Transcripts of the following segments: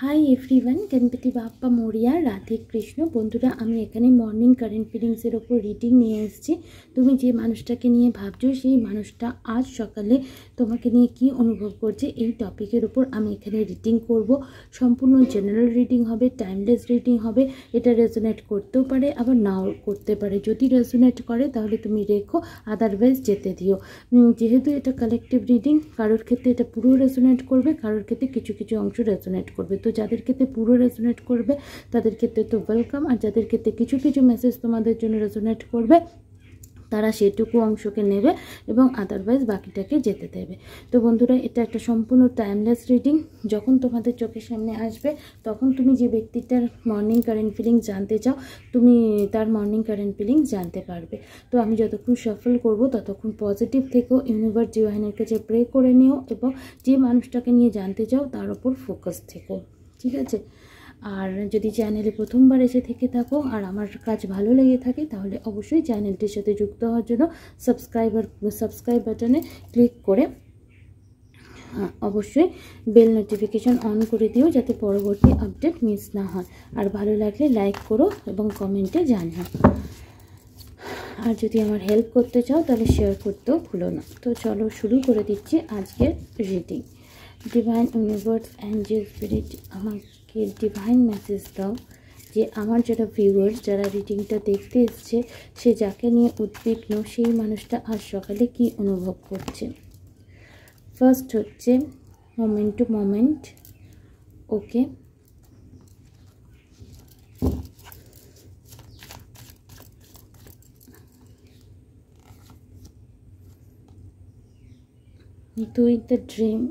High everyone, Ganpati Bappa Morya, Radhe Krishna. বন্ধুরা, আমি এখানে মর্নিং কারেন্ট ফিলিংসের ওপর রিডিং নিয়ে এসেছি। তুমি যে মানুষটাকে নিয়ে ভাবছো, সেই মানুষটা আজ সকালে তোমাকে নিয়ে কি অনুভব করছে, এই টপিকের উপর আমি এখানে রিডিং করব। সম্পূর্ণ জেনারেল রিডিং হবে, টাইমলেস রিডিং হবে। এটা রেজোনেট করতেও পারে, আবার নাও করতে পারে। যদি রেজোনেট করে তাহলে তুমি রেখো, আদারওয়াইজ যেতে দিও। যেহেতু এটা কালেকটিভ রিডিং, কারোর ক্ষেত্রে এটা পুরো রেজোনেট করবে, কারোর ক্ষেত্রে কিছু কিছু অংশ রেজোনেট করবে। তো যাদের ক্ষেত্রে পুরো রেজোনেট করবে তাদের ক্ষেত্রে তো ওয়েলকাম, আর যাদের ক্ষেত্রে কিছু কিছু মেসেজ তোমাদের জন্য রেজোনেট করবে তারা সেটুকু অংশকে নেবে এবং আদারওয়াইজ বাকিটাকে যেতে দেবে। তো বন্ধুরা, এটা একটা সম্পূর্ণ টাইমলেস রিডিং। যখন তোমাদের চোখের সামনে আসবে তখন তুমি যে ব্যক্তিটার মর্নিং কারেন্ট ফিলিংস জানতে চাও, তুমি তার মর্নিং কারেন্ট ফিলিংস জানতে পারবে। তো আমি যতক্ষণ সফল করব ততক্ষণ পজিটিভ থেকেও, ইউনিভার্স ডিভাইনের কাছে প্রে করে নিও এবং যে মানুষটাকে নিয়ে জানতে চাও তার উপর ফোকাস থেকো, ঠিক আছে? আর যদি চ্যানেলে প্রথমবার এসে থেকে থাকো আর আমার কাজ ভালো লেগে থাকে তাহলে অবশ্যই চ্যানেলটির সাথে যুক্ত হওয়ার জন্য সাবস্ক্রাইব বাটনে ক্লিক করে অবশ্যই বেল নোটিফিকেশন অন করে দিও, যাতে পরবর্তী আপডেট মিস না হয়। আর ভালো লাগলে লাইক করো এবং কমেন্টে জানিও। আর যদি আমার হেল্প করতে চাও তাহলে শেয়ার করতেও ভুলো না। তো চলো শুরু করে দিচ্ছি আজকের reading. Divine universe, Angel spirit, আমাকে ডিভাইন মেসেজ দাও যে আমার যারা ভিউয়ার্স, যারা রিডিংটা দেখতে এসছে, সে যাকে নিয়ে উদ্বিগ্ন, সেই মানুষটা আজ সকালে কি অনুভব করছে। ফার্স্ট হচ্ছে moment to moment. Okay, doing the dream,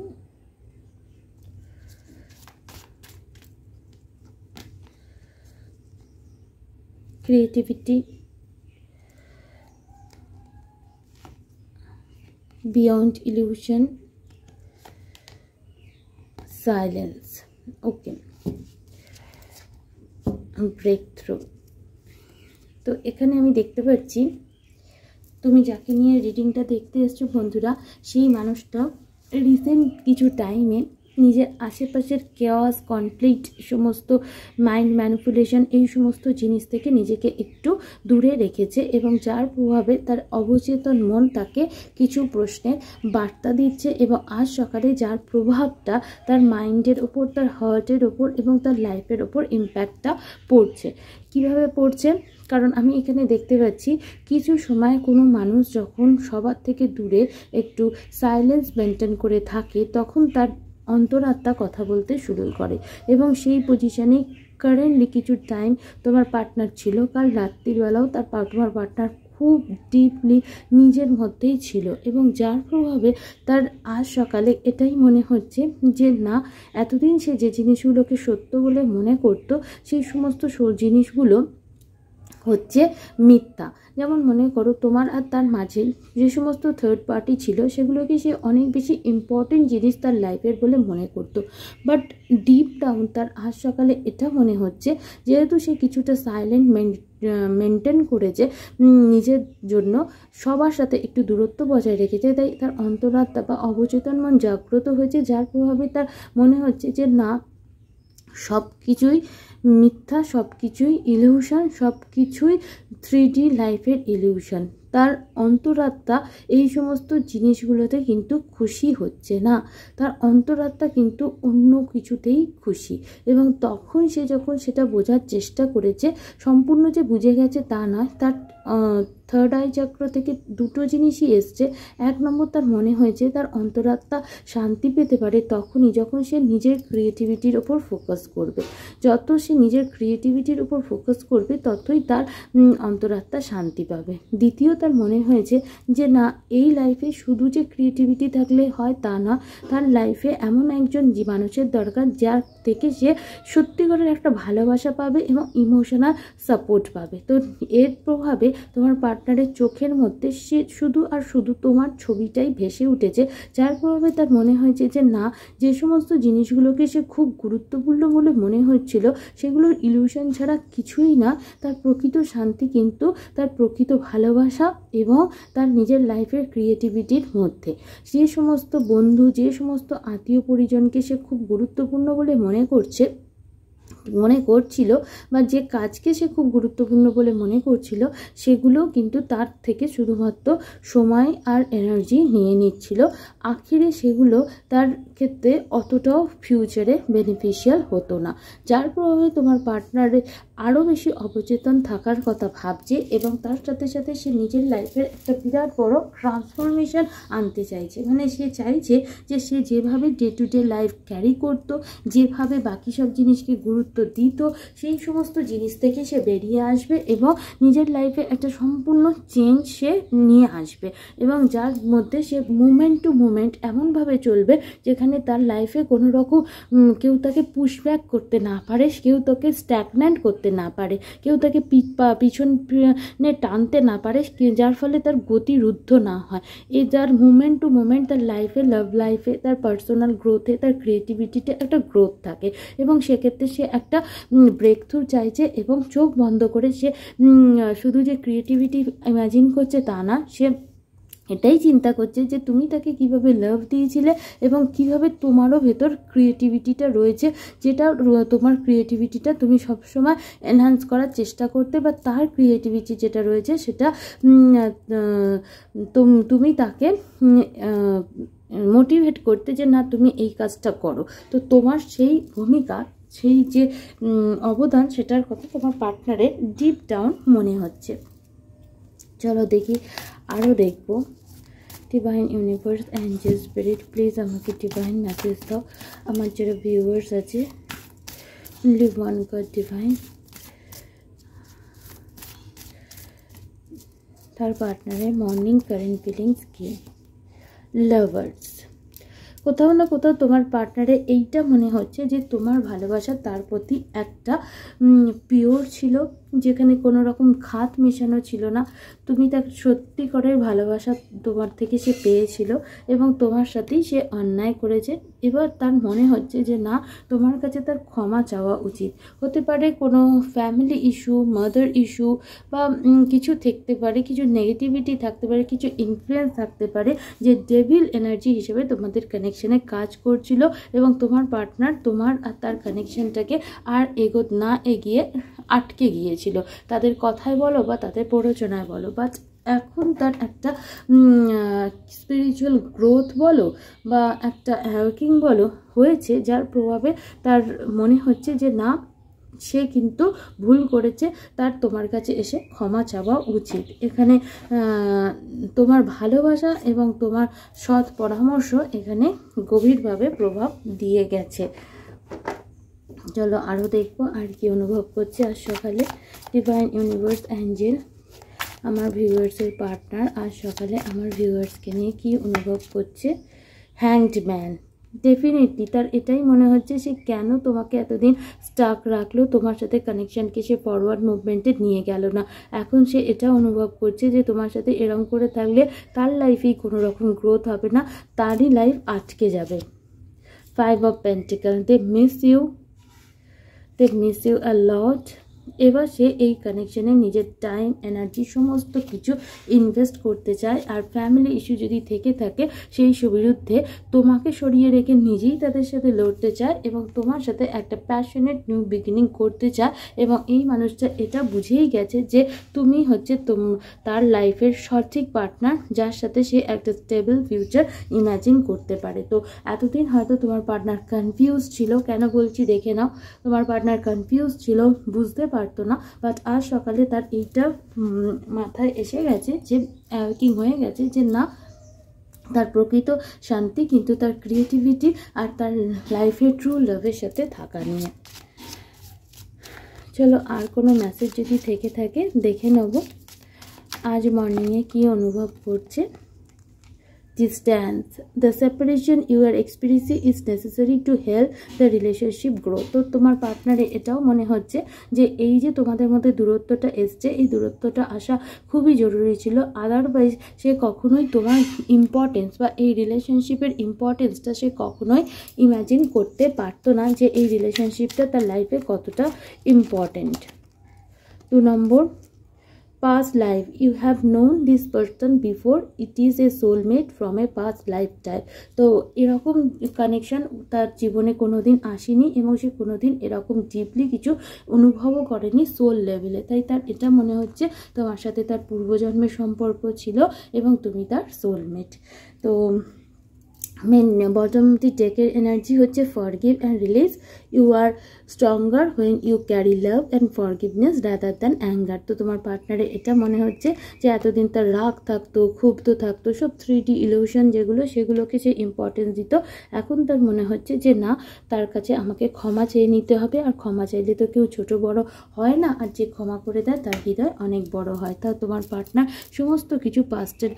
creativity, beyond illusion, silence. Okay, breakthrough. তো এখানে আমি দেখতে পাচ্ছি তুমি যাকে নিয়ে রিডিংটা দেখতে এসছো বন্ধুরা, সেই মানুষটা রিসেন্ট কিছু টাইমে নিজের আশেপাশের কেওয়াস, কনফ্লিক্ট, সমস্ত মাইন্ড ম্যানিপুলেশন, এই সমস্ত জিনিস থেকে নিজেকে একটু দূরে রেখেছে এবং যার প্রভাবে তার অবচেতন মন তাকে কিছু প্রশ্নের বার্তা দিচ্ছে এবং আজ সকালে যার প্রভাবটা তার মাইন্ডের ওপর, তার হার্টের ওপর এবং তার লাইফের ওপর ইম্প্যাক্টটা পড়ছে। কিভাবে পড়ছে? কারণ আমি এখানে দেখতে পাচ্ছি কিছু সময় কোনো মানুষ যখন সবার থেকে দূরে একটু সাইলেন্স মেনটেন করে থাকে, তখন তার অন্তরাত্মা কথা বলতে শুরু করে এবং সেই পজিশনে কারেন্টলি কিছু টাইম তোমার পার্টনার ছিল। কাল রাত্রিবেলাও তোমার পার্টনার খুব ডিপলি নিজের মধ্যেই ছিল এবং যার প্রভাবে তার আজ সকালে এটাই মনে হচ্ছে যে না, এতদিন সে যে জিনিসগুলোকে সত্য বলে মনে করত, সেই সমস্ত জিনিসগুলো হচ্ছে মিথ্যা। যেমন মনে করো তোমার আর তার মাঝে যে সমস্ত থার্ড পার্টি ছিল, সেগুলোকে সে অনেক বেশি ইম্পর্টেন্ট জিনিস তার লাইফের বলে মনে করতো। বাট ডিপ ডাউন তার আজ সকালে এটা মনে হচ্ছে, যেহেতু সে কিছুটা সাইলেন্ট মেনটেন করেছে নিজের জন্য, সবার সাথে একটু দূরত্ব বজায় রেখেছে, তাই তার অন্তরাত্মা বা অবচেতন মন জাগ্রত হয়েছে, যার প্রভাবে তার মনে হচ্ছে যে না, সব কিছুই মিথ্যা, সব কিছুই ইলিউশন, সব কিছুই 3D লাইফের ইলিউশন। তার অন্তরাত্মা এই সমস্ত জিনিসগুলোতে কিন্তু খুশি হচ্ছে না, তার অন্তরাত্মা কিন্তু অন্য কিছুতেই খুশি। এবং তখন সে যখন সেটা বোঝার চেষ্টা করেছে, সম্পূর্ণ যে বুঝে গেছে তা নয়, তার থার্ড আই চক্র থেকে দুটো জিনিসই এসছে। এক নম্বর, তার মনে হয়েছে তার অন্তরাত্মা শান্তি পেতে পারে তখনই যখন সে নিজের ক্রিয়েটিভিটির ওপর ফোকাস করবে। যত সে নিজের ক্রিয়েটিভিটির উপর ফোকাস করবে ততই তার অন্তরাত্মা শান্তি পাবে। দ্বিতীয়, তার মনে হয়েছে যে না, এই লাইফে শুধু যে ক্রিয়েটিভিটি থাকলে হয় তা না, তার লাইফে এমন একজন মানুষের দরকার যার থেকে সে সত্যিকারের একটা ভালোবাসা পাবে এবং ইমোশনাল সাপোর্ট পাবে। তো এর প্রভাবে তোমার পার্টনার পার্টনারের চোখের মধ্যে সে শুধু আর শুধু তোমার ছবিটাই ভেসে উঠেছে, যার প্রভাবে তার মনে হয়েছে যে না, যে সমস্ত জিনিসগুলোকে সে খুব গুরুত্বপূর্ণ বলে মনে হচ্ছিল সেগুলোর ইলিউশন ছাড়া কিছুই না। তার প্রকৃত শান্তি কিন্তু তার প্রকৃত ভালোবাসা এবং তার নিজের লাইফের ক্রিয়েটিভিটির মধ্যে। যে সমস্ত বন্ধু, যে সমস্ত আত্মীয় পরিজনকে সে খুব গুরুত্বপূর্ণ বলে মনে করছিল বা যে কাজকে সে খুব গুরুত্বপূর্ণ বলে মনে করছিল, সেগুলো কিন্তু তার থেকে শুধুমাত্র সময় আর এনার্জি নিয়ে নিচ্ছিল। আখিরে সেগুলো তার ক্ষেত্রে অতটাও ফিউচারে বেনিফিশিয়াল হতো না, যার প্রভাবে তোমার পার্টনারে আরও বেশি অবচেতন থাকার কথা ভাবছে এবং তার সাথে সাথে সে নিজের লাইফের একটা বিরাট বড় ট্রান্সফরমেশন আনতে চাইছে। মানে সে চাইছে যে সে যেভাবে day to day life carry করতো, যেভাবে বাকি সব জিনিসকে গুরুত্ব দিত, সেই সমস্ত জিনিস থেকে সে বেরিয়ে আসবে এবং নিজের লাইফে একটা সম্পূর্ণ চেঞ্জ সে নিয়ে আসবে এবং যার মধ্যে সে মুমেন্ট টু মুমেন্ট এমনভাবে চলবে যেখানে তার লাইফে কোনো রকম কেউ তাকে পুশব্যাক করতে না পারে, কেউ তাকে স্ট্যাগন্যান্ট করতে না পারে, কেউ তাকে পিছনে টানতে না পারে, যার ফলে তার গতি রুদ্ধ না হয়। এই যার মুমেন্ট টু মুমেন্ট তার লাইফে, লাভ লাইফে, তার পার্সোনাল গ্রোথে, তার ক্রিয়েটিভিটিতে একটা গ্রোথ থাকে এবং সেক্ষেত্রে সে একটা ব্রেক থ্রু চাইছে এবং চোখ বন্ধ করে সে শুধু যে ক্রিয়েটিভিটি ইমাজিন করছে তা না, সে এটাই চিন্তা করছে যে তুমি তাকে কিভাবে লাভ দিয়েছিলে এবং কিভাবে তোমারও ভেতর ক্রিয়েটিভিটিটা রয়েছে, যেটা তোমার ক্রিয়েটিভিটিটা তুমি সবসময় এনহ্যান্স করার চেষ্টা করতে, বা তার ক্রিয়েটিভিটি যেটা রয়েছে সেটা তুমি তাকে মোটিভেট করতে যে না তুমি এই কাজটা করো। তো তোমার সেই ভূমিকা, সেই যে অবদান, সেটার কথা তোমার পার্টনারের ডিপ ডাউন মনে হচ্ছে। চলো দেখি আরও দেখবো। Divine universe, Angel, spirit, please আমাকে ডিভাইন মেসেজ দাও। আমার যারা ভিউয়ার্স আছে, অনলি ওয়ান গড ডিভাইন। তার পার্টনারের মর্নিং কারেন্ট ফিলিংস কি? লাভার্স। কোথাও না কোথাও তোমার পার্টনারে এইটা মনে হচ্ছে যে তোমার ভালোবাসা তার প্রতি একটা পিওর ছিল, যেখানে কোনো রকম ঘাত মেশানো ছিল না। তুমি তার সত্যিকারের ভালোবাসা তোমার থেকে সে পেয়েছিল এবং তোমার সাথেই সে অন্যায় করেছে। এবার তার মনে হচ্ছে যে না, তোমার কাছে তার ক্ষমা চাওয়া উচিত। হতে পারে কোনো ফ্যামিলি ইস্যু, মাদার ইস্যু বা কিছু থাকতে পারে, কিছু নেগেটিভিটি থাকতে পারে, কিছু ইনফ্লুয়েন্স থাকতে পারে যে ডেভিল এনার্জি হিসেবে তোমাদের কানেকশানে কাজ করছিল এবং তোমার পার্টনার তোমার আর তার কানেকশানটাকে আর না এগিয়ে আটকে গিয়েছিল, তাদের কথায় বলো বা তাদের প্ররোচনায় বলো। বাট এখন তার একটা স্পিরিচুয়াল গ্রোথ বলো বা একটা অ্যাওয়েকিং বলো হয়েছে, যার প্রভাবে তার মনে হচ্ছে যে না, সে কিন্তু ভুল করেছে, তার তোমার কাছে এসে ক্ষমা চাওয়া উচিত। এখানে তোমার ভালোবাসা এবং তোমার সৎ পরামর্শ এখানে গভীরভাবে প্রভাব দিয়ে গেছে। চলো আরও দেখবো আর কি অনুভব করছে আজ সকালে। ডিভাইন ইউনিভার্স, অ্যাঞ্জেল, আমার ভিউয়ার্সের পার্টনার আজ সকালে আমার ভিউয়ার্সকে নিয়ে কী অনুভব করছে। Hanged man. ডেফিনেটলি তার এটাই মনে হচ্ছে সে কেন তোমাকে এতদিন স্টাক রাখলো, তোমার সাথে কানেকশানকে সে ফরওয়ার্ড মুভমেন্টে নিয়ে গেল না। এখন সে এটা অনুভব করছে যে তোমার সাথে এরকম করে থাকলে তার লাইফেই কোনো রকম গ্রোথ হবে না, তারই লাইফ আটকে যাবে। 5 of Pentacles, they miss you a lot. এবার সে এই কানেকশানে নিজের টাইম, এনার্জি সমস্ত কিছু ইনভেস্ট করতে চায়। আর ফ্যামিলি ইস্যু যদি থেকে থাকে সেই বিরুদ্ধে তোমাকে সরিয়ে রেখে নিজেই তাদের সাথে লড়তে চায় এবং তোমার সাথে একটা প্যাশনেট নিউ বিগিনিং করতে চায়। এবং এই মানুষটা এটা বুঝেই গেছে যে তুমি হচ্ছে তার লাইফের সঠিক পার্টনার, যার সাথে সে একটা স্টেবল ফিউচার ইম্যাজিন করতে পারে। তো এতদিন হয়তো তোমার পার্টনার কনফিউজ ছিল, কেন বলছি দেখে নাও। তোমার পার্টনার কনফিউজ ছিল, বুঝতে পারতো না, বাট আজ সকালে তার এইটা মাথায় এসে গেছে যে কি হয়ে গেছে যে না, তার প্রকৃত শান্তি কিন্তু তার ক্রিয়েটিভিটি আর তার লাইফের ট্রু লাভের সাথে থাকা নিয়ে। চলো আর কোনো মেসেজ যদি থেকে থাকে দেখে নেব। আজ মর্নিংয়ে কি অনুভব করছে distance. The separation you are experiencing is necessary to help the relationship grow. তো তোমার পার্টনারে এটাও মনে হচ্ছে যে এই যে তোমাদের মধ্যে দূরত্বটা এসছে, এই দূরত্বটা আসা খুবই জরুরি ছিল। আদারওয়াইজ সে কখনোই তোমার ইম্পর্টেন্স বা এই রিলেশনশিপের ইম্পর্টেন্সটা সে কখনোই ইমাজিন করতে পারতো না যে এই রিলেশনশিপটা তার লাইফে কতটা important. 2 number, past life. You have known this person before. It is a soulmate from a past lifetime. তো এরকম কানেকশন তার জীবনে কোনোদিন আসেনি এবং সে কোনোদিন এরকম ডিপলি কিছু অনুভবও করেনি সোল লেভেলে। তাই তার এটা মনে হচ্ছে তোমার সাথে তার পূর্বজন্মের সম্পর্ক ছিল এবং তুমি তার সোলমেট। তো মেন বটম দি ডেকের এনার্জি হচ্ছে forgive and release. You are stronger when you carry love and forgiveness rather than anger. তো তোমার পার্টনারে এটা মনে হচ্ছে যে এতদিন তার রাগ থাকতো, ক্ষুব্ধ থাকতো, সব 3D ইলিউশন যেগুলো সেগুলোকে সে ইম্পর্টেন্স দিত। এখন তার মনে হচ্ছে যে না, তার কাছে আমাকে ক্ষমা চেয়ে নিতে হবে, আর ক্ষমা চাইলে তো কেউ ছোট বড় হয় না, আর যে ক্ষমা করে দেয় তার হৃদয় অনেক বড় হয়। তা তোমার পার্টনার সমস্ত কিছু পাস্টের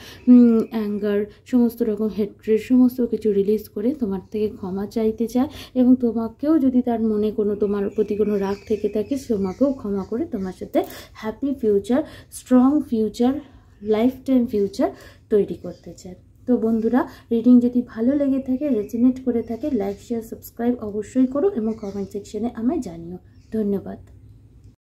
অ্যাঙ্গার, সমস্ত রকম হেট্রেড, সমস্ত কিছু রিলিজ করে তোমার থেকে ক্ষমা চাইতে চায় এবং তোমাকেও যদি তার মনে কোনো তোমার প্রতি কোনো রাগ থেকে থাকে তোমাকেও ক্ষমা করে তোমার সাথে happy future, strong future, life time future তৈরি করতে চায়। তো বন্ধুরা, রিডিং যদি ভালো লেগে থাকে, রেজোনেট করে থাকে, লাইক শেয়ার সাবস্ক্রাইব অবশ্যই করো এবং কমেন্ট সেকশনে আমায় জানিও। ধন্যবাদ।